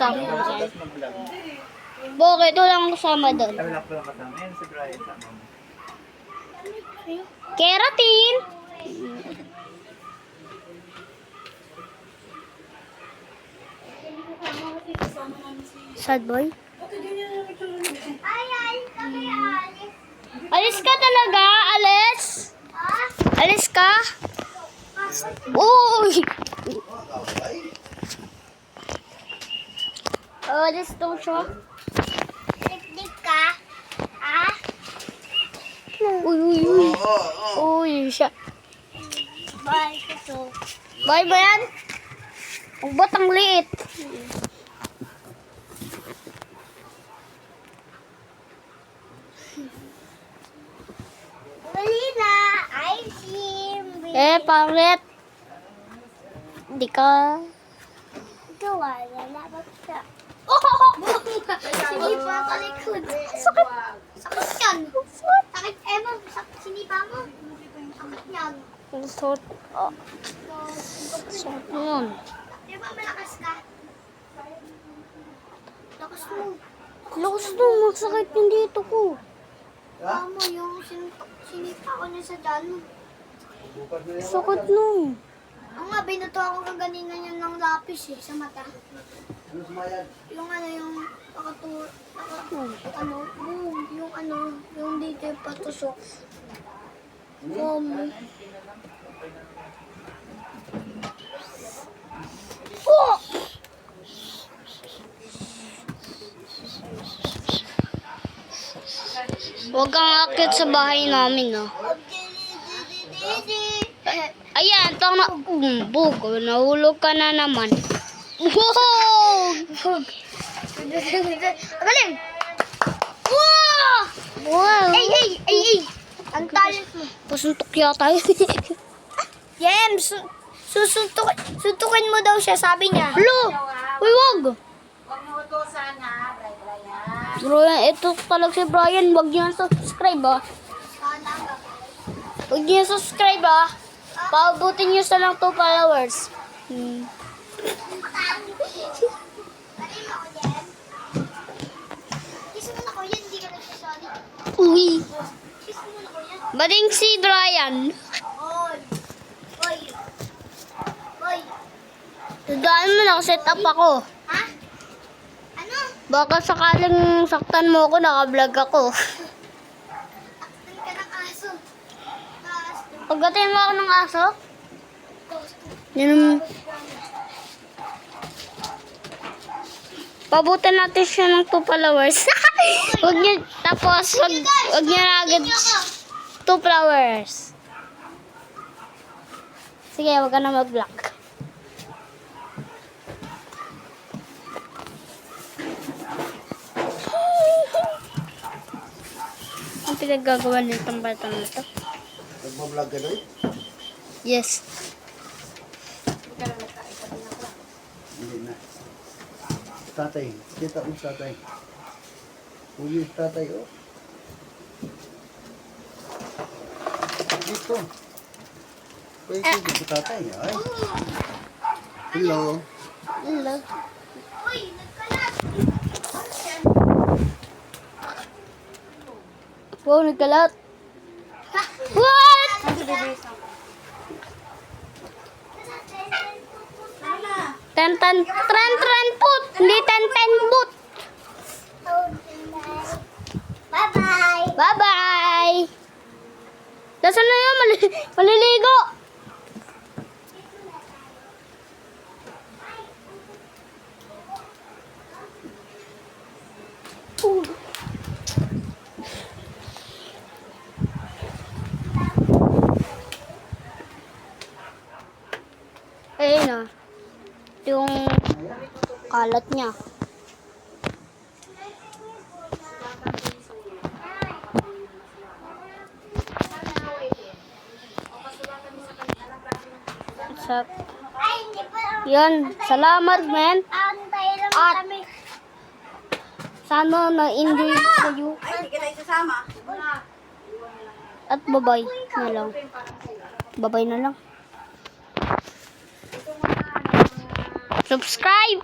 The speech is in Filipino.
sa akin. Tapos mag-vlog. Bakit? Walang kasama doon. Kami lang po lang kasama. Ayan si Brian sa mama. Keratin! Sad boy? Alis ka talaga? Alis? Alis ka? Uy! Alis daw siya. Tiktik ka? Ah? Uy, uy, uy. Uy, siya. Bye, ito. Bye ba yan? Ang batang liit. Dali na. I see. Pangit. Hindi ka. Gawa na labag ka. Oh! Sinipa sa likod. Sakit. Sakit yan. Sakit, Emma. Sinipa mo. Sakit yan. Ang sort. Oh, sort mo yun. Di ba malakas ka? Lakas mo. Lakas mo, masakit yung dito ko. Mo yung sinipa ko niya sa dyan mo. Sakit no. Ang nga, binuto ako kaganina niya ng lapis sa mata. Yung yung yung dito yung patusok. Oh! Huwag kang akit sa bahay namin, no? Ayan, tama. Bug, nahulog ka na naman. Wow! Galing! Wow! Wow! Ay! Ang talent mo. Pasuntok yata yun. Jem, suntukin mo daw siya, sabi niya. Hello! Uy, wag! Huwag mo utusan ha, Brian. Brian, ito talaga si Brian. Wag niyo subscribe, ah. Huwag niyo subscribe, ah. Paabutin niyo sa lang 2 followers. Kiss mo na ko yan, hindi ka nagsasali. Uy! Kiss mo na ko yan. Bading si Brian. Oy! Oy! Oy! Tudaan mo na, set up ako. Ha? Ano? Baka sakaling saktan mo ako, naka-vlog ako. Taktan ka ng aso. Pagdating mo ako ng aso, yan. Pabutan natin siya ng 2 followers. Wag niyo, tapos wag niyo na agad 2 followers. Sige, wag ka na mag-vlog. Ang pinaggagawa nitong batang na to? Nagbablog ka doon? Yes. Hindi na. Tatay. Kita mo tatay. Uli tatay, oh. Dito. Pwede dito tatay, ay. Hello. Hello. Uy! Nagkalat! Wow, nagkalat. What? Tren put. Hindi ten boot. Bye-bye! Bye-bye. Nasaan na yun? Maliligo. Ayun na. Yung kalat niya. What's up? Ay, hindi pa. Yan. Salamat, man. Antay lang At- kami. Sana na-enjoy kayo. Ay, hindi ka na isasama. At babay na lang. Babay na lang. Subscribe!